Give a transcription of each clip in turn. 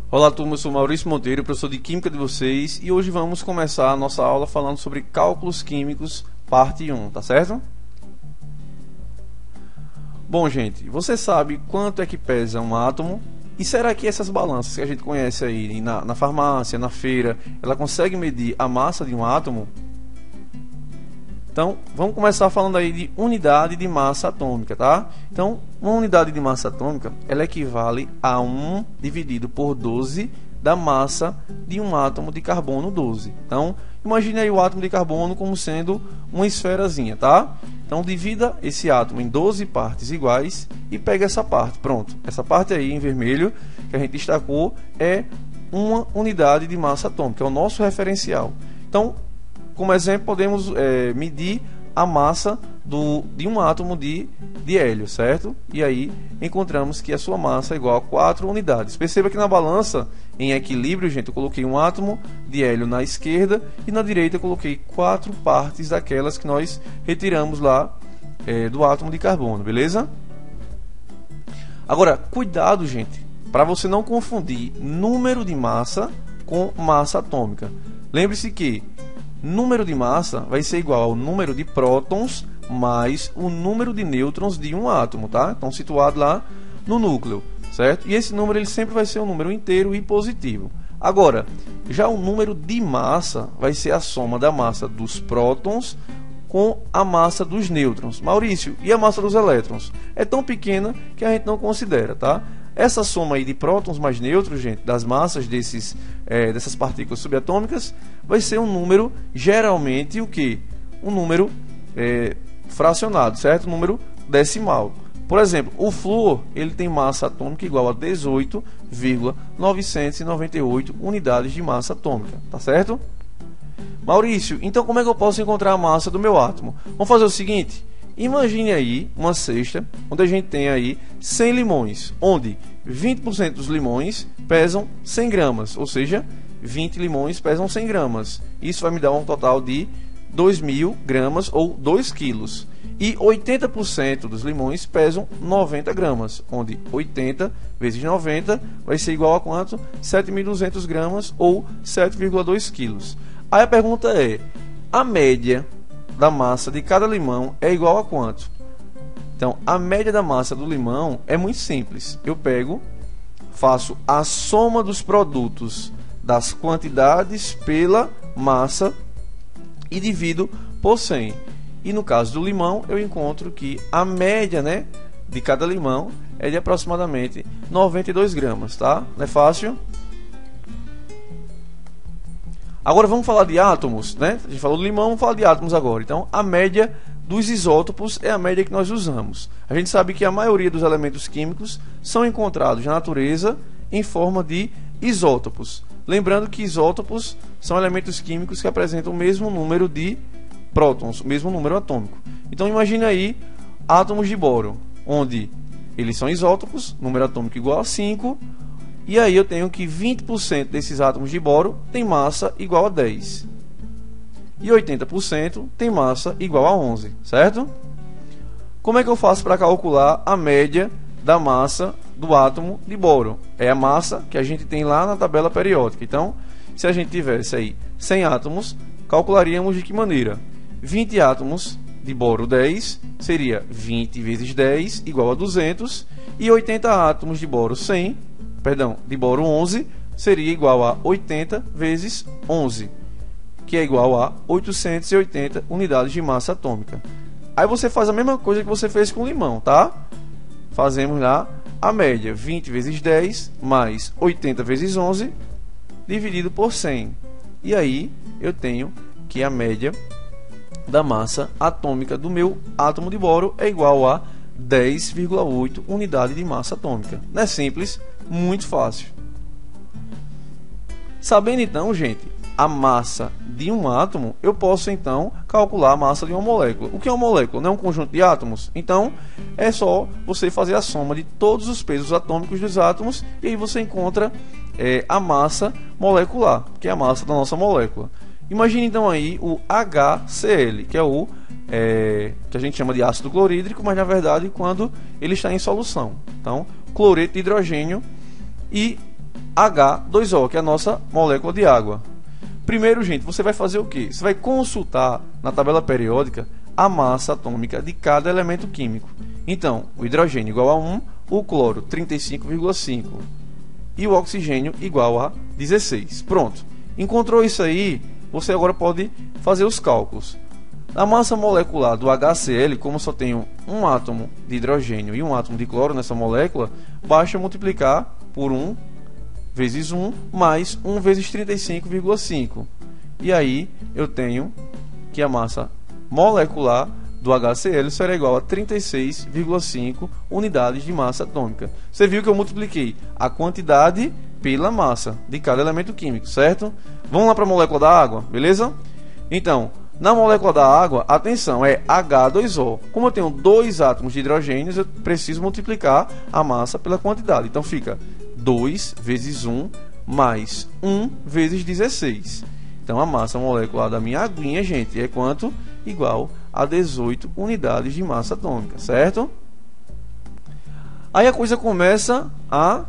Olá turma, eu sou Maurício Monteiro, professor de Química de vocês, e hoje vamos começar a nossa aula falando sobre cálculos químicos, parte 1, tá certo? Bom gente, você sabe quanto é que pesa um átomo? E será que essas balanças que a gente conhece aí na farmácia, na feira, ela consegue medir a massa de um átomo? Então, vamos começar falando aí de unidade de massa atômica, tá? Então, uma unidade de massa atômica, ela equivale a 1 dividido por 12 da massa de um átomo de carbono 12. Então, imagine aí o átomo de carbono como sendo uma esferazinha, tá? Então, divida esse átomo em 12 partes iguais e pega essa parte. Pronto, essa parte aí em vermelho que a gente destacou é uma unidade de massa atômica, é o nosso referencial. Então, como exemplo, podemos medir a massa de um átomo de hélio, certo? E aí encontramos que a sua massa é igual a 4 unidades. Perceba que na balança, em equilíbrio, gente, eu coloquei um átomo de hélio na esquerda e na direita eu coloquei 4 partes daquelas que nós retiramos lá do átomo de carbono, beleza? Agora, cuidado, gente, para você não confundir número de massa com massa atômica. Lembre-se que número de massa vai ser igual ao número de prótons mais o número de nêutrons de um átomo, tá? Então, situado lá no núcleo, certo? E esse número ele sempre vai ser um número inteiro e positivo. Agora, já o número de massa vai ser a soma da massa dos prótons com a massa dos nêutrons. Maurício, e a massa dos elétrons? É tão pequena que a gente não considera, tá? Essa soma aí de prótons mais nêutrons, gente, das massas dessas partículas subatômicas, vai ser um número, geralmente, o quê? Um número fracionado, certo? Um número decimal. Por exemplo, o flúor, ele tem massa atômica igual a 18,998 unidades de massa atômica, tá certo? Maurício, então como é que eu posso encontrar a massa do meu átomo? Vamos fazer o seguinte. Imagine aí uma cesta onde a gente tem aí 100 limões, onde 20% dos limões pesam 100 gramas, ou seja, 20 limões pesam 100 gramas. Isso vai me dar um total de 2.000 gramas ou 2 quilos. E 80% dos limões pesam 90 gramas, onde 80 vezes 90 vai ser igual a quanto? 7.200 gramas ou 7,2 quilos. Aí a pergunta é, a média da massa de cada limão é igual a quanto? Então, a média da massa do limão é muito simples. Eu faço a soma dos produtos das quantidades pela massa e divido por 100. E no caso do limão, eu encontro que a média, né, de cada limão é de aproximadamente 92 gramas, tá? Não é fácil? Agora vamos falar de átomos, né? A gente falou do limão, vamos falar de átomos agora. Então, a média dos isótopos é a média que nós usamos. A gente sabe que a maioria dos elementos químicos são encontrados na natureza em forma de isótopos. Lembrando que isótopos são elementos químicos que apresentam o mesmo número de prótons, o mesmo número atômico. Então, imagine aí átomos de boro, onde eles são isótopos, número atômico igual a 5, e aí eu tenho que 20% desses átomos de boro tem massa igual a 10. E 80% tem massa igual a 11, certo? Como é que eu faço para calcular a média da massa do átomo de boro? É a massa que a gente tem lá na tabela periódica. Então, se a gente tivesse aí 100 átomos, calcularíamos de que maneira? 20 átomos de boro 10 seria 20 vezes 10 igual a 200, e 80 átomos de boro 11 seria igual a 80 vezes 11, que é igual a 880 unidades de massa atômica. Aí você faz a mesma coisa que você fez com o limão, tá? Fazemos lá a média, 20 vezes 10 mais 80 vezes 11 dividido por 100. E aí eu tenho que a média da massa atômica do meu átomo de boro é igual a 10,8 unidade de massa atômica. Não é simples? Muito fácil. Sabendo então, gente, a massa de um átomo, eu posso então calcular a massa de uma molécula. O que é uma molécula? Não é um conjunto de átomos? Então, é só você fazer a soma de todos os pesos atômicos dos átomos e aí você encontra a massa molecular, que é a massa da nossa molécula. Imagine então aí o HCl, que é o que a gente chama de ácido clorídrico, mas na verdade quando ele está em solução. Então, cloreto de hidrogênio e H2O, que é a nossa molécula de água. Primeiro, gente, você vai fazer o quê? Você vai consultar na tabela periódica a massa atômica de cada elemento químico. Então, o hidrogênio igual a 1, o cloro 35,5 e o oxigênio igual a 16. Pronto. Encontrou isso aí, você agora pode fazer os cálculos. A massa molecular do HCl, como só tenho um átomo de hidrogênio e um átomo de cloro nessa molécula, basta multiplicar por 1 vezes 1 mais 1 vezes 35,5. E aí eu tenho que a massa molecular do HCl será igual a 36,5 unidades de massa atômica. Você viu que eu multipliquei a quantidade pela massa de cada elemento químico, certo? Vamos lá para a molécula da água, beleza? Então, na molécula da água, atenção, é H2O. Como eu tenho dois átomos de hidrogênio, eu preciso multiplicar a massa pela quantidade. Então fica 2 vezes 1 mais 1 vezes 16. Então a massa molecular da minha aguinha, gente, é quanto? Igual a 18 unidades de massa atômica, certo? Aí a coisa começa a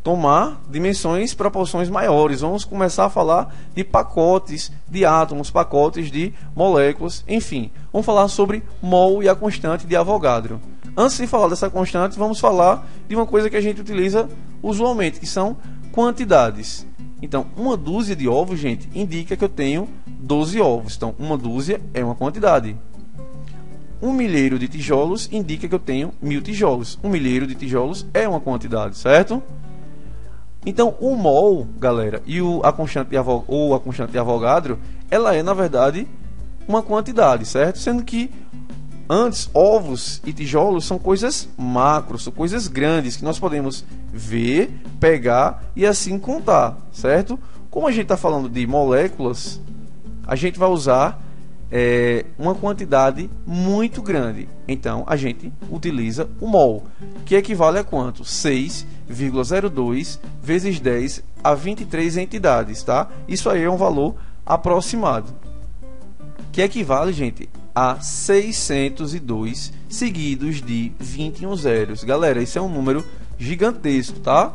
tomar dimensões, proporções maiores. Vamos começar a falar de pacotes de átomos, pacotes de moléculas, enfim. Vamos falar sobre mol e a constante de Avogadro. Antes de falar dessa constante, vamos falar de uma coisa que a gente utiliza usualmente, que são quantidades. Então, uma dúzia de ovos, gente, indica que eu tenho 12 ovos. Então, uma dúzia é uma quantidade. Um milheiro de tijolos indica que eu tenho 1000 tijolos. Um milheiro de tijolos é uma quantidade, certo? Então, o mol, galera, e a constante de Avogadro, ela é, na verdade, uma quantidade, certo? Sendo que antes, ovos e tijolos são coisas macros, são coisas grandes que nós podemos ver, pegar e assim contar, certo? Como a gente está falando de moléculas, a gente vai usar uma quantidade muito grande. Então, a gente utiliza o mol, que equivale a quanto? 6,02 vezes 10 a 23 entidades, tá? Isso aí é um valor aproximado, que equivale, gente, a 602 seguidos de 21 zeros. Galera, isso é um número gigantesco, tá?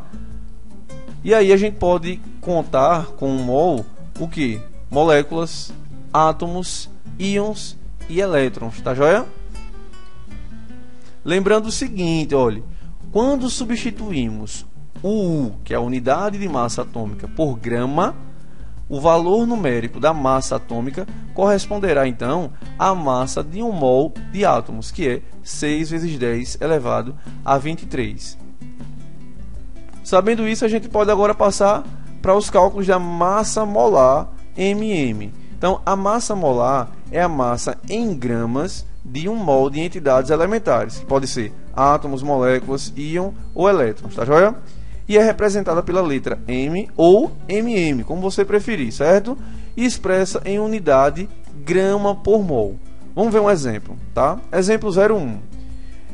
E aí a gente pode contar com um mol o que? Moléculas, átomos, íons e elétrons, tá joia? Lembrando o seguinte, olha, quando substituímos o U, que é a unidade de massa atômica, por grama, o valor numérico da massa atômica corresponderá então à massa de um mol de átomos, que é 6 vezes 10 elevado a 23. Sabendo isso, a gente pode agora passar para os cálculos da massa molar MM. Então, a massa molar é a massa em gramas de um mol de entidades elementares, que pode ser átomos, moléculas, íon ou elétrons, tá joia? E é representada pela letra M ou MM, como você preferir, certo? E expressa em unidade grama por mol. Vamos ver um exemplo, tá? Exemplo 01.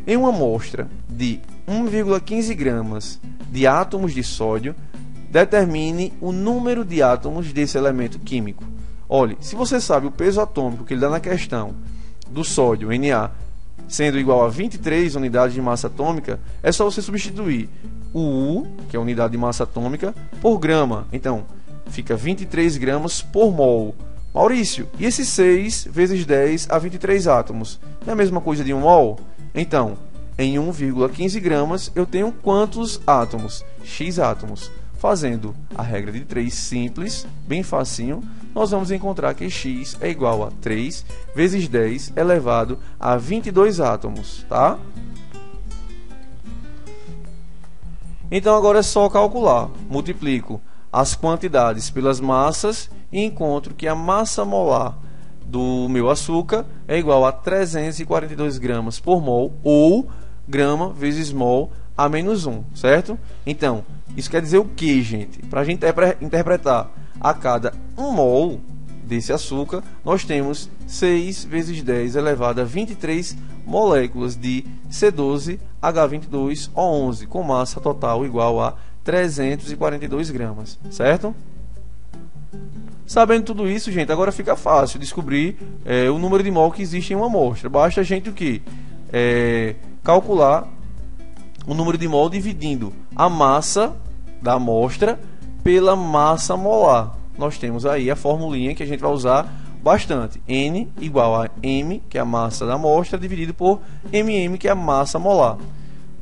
Em uma amostra de 1,15 gramas de átomos de sódio, determine o número de átomos desse elemento químico. Olhe, se você sabe o peso atômico que ele dá na questão do sódio, Na, sendo igual a 23 unidades de massa atômica, é só você substituir o U, que é a unidade de massa atômica, por grama. Então, fica 23 gramas por mol. Maurício, e esses 6 vezes 10 a 23 átomos? Não é a mesma coisa de um mol? Então, em 1,15 gramas, eu tenho quantos átomos? X átomos. Fazendo a regra de 3 simples, bem facinho, nós vamos encontrar que X é igual a 3 vezes 10 elevado a 22 átomos, tá? Então agora é só calcular. Multiplico as quantidades pelas massas e encontro que a massa molar do meu açúcar é igual a 342 gramas por mol, ou grama vezes mol a menos 1, certo? Então, isso quer dizer o que, gente? Para a gente interpretar, a cada 1 mol desse açúcar, nós temos 6 vezes 10 elevado a 23 moléculas de C12H22O11, com massa total igual a 342 gramas, certo? Sabendo tudo isso, gente, agora fica fácil descobrir o número de mol que existe em uma amostra. Basta a gente o quê? Calcular o número de mol dividindo a massa da amostra pela massa molar. Nós temos aí a formulinha que a gente vai usar bastante. N igual a M, que é a massa da amostra, dividido por MM, que é a massa molar.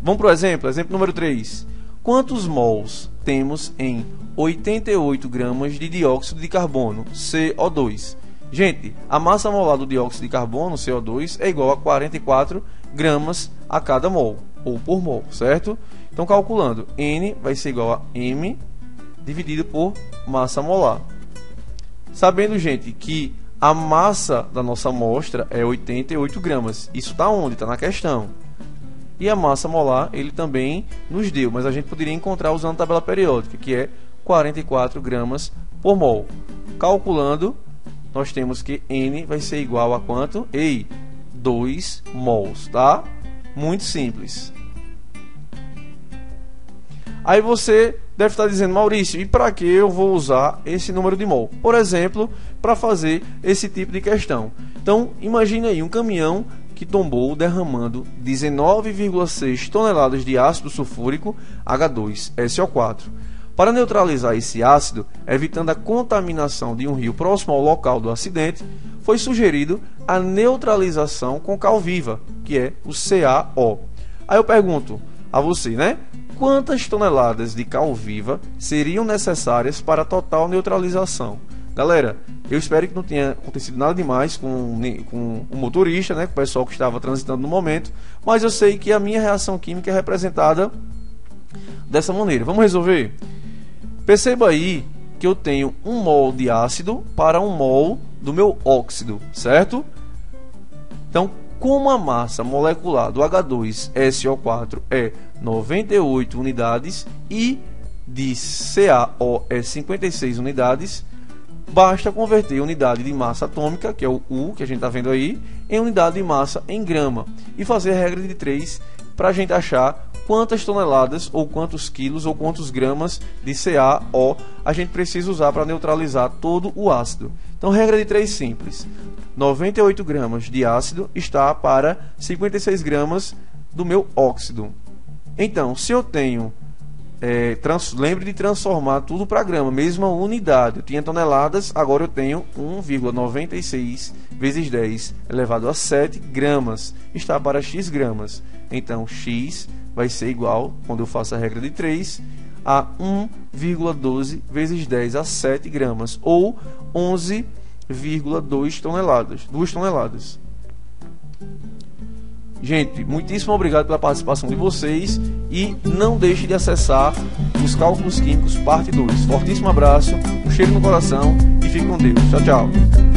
Vamos para o exemplo número 3. Quantos mols temos em 88 gramas de dióxido de carbono, CO2? Gente, a massa molar do dióxido de carbono, CO2, é igual a 44 gramas a cada mol, ou por mol, certo? Então, calculando, N vai ser igual a M dividido por massa molar. Sabendo, gente, que a massa da nossa amostra é 88 gramas. Isso está onde? Está na questão. E a massa molar, ele também nos deu, mas a gente poderia encontrar usando a tabela periódica, que é 44 gramas por mol. Calculando, nós temos que N vai ser igual a quanto? 2 mols, tá? Muito simples. Aí você deve estar dizendo, Maurício, e para que eu vou usar esse número de mol? Por exemplo, para fazer esse tipo de questão. Então, imagine aí um caminhão que tombou derramando 19,6 toneladas de ácido sulfúrico H2SO4. Para neutralizar esse ácido, evitando a contaminação de um rio próximo ao local do acidente, foi sugerido a neutralização com cal viva, que é o CaO. Aí eu pergunto a você, né? Quantas toneladas de cal viva seriam necessárias para a total neutralização? Galera, eu espero que não tenha acontecido nada demais com o motorista, né, com o pessoal que estava transitando no momento, mas eu sei que a minha reação química é representada dessa maneira. Vamos resolver? Perceba aí que eu tenho 1 mol de ácido para 1 mol do meu óxido, certo? Então, como a massa molecular do H2SO4 é 98 unidades e de CaO é 56 unidades, basta converter a unidade de massa atômica, que é o U, que a gente está vendo aí, em unidade de massa em grama e fazer a regra de 3 para a gente achar quantas toneladas, ou quantos quilos, ou quantos gramas de CaO a gente precisa usar para neutralizar todo o ácido. Então, regra de 3 simples. 98 gramas de ácido está para 56 gramas do meu óxido. Então, se eu tenho... lembre de transformar tudo para grama, mesma unidade. Eu tinha toneladas, agora eu tenho 1,96 vezes 10 elevado a 7 gramas. Está para x gramas. Então, x vai ser igual, quando eu faço a regra de 3, a 1,12 vezes 10 a 7 gramas, ou 11,2 toneladas. 2 toneladas. Gente, muitíssimo obrigado pela participação de vocês e não deixe de acessar os Cálculos Químicos parte 2. Fortíssimo abraço, um cheiro no coração e fique com Deus. Tchau, tchau.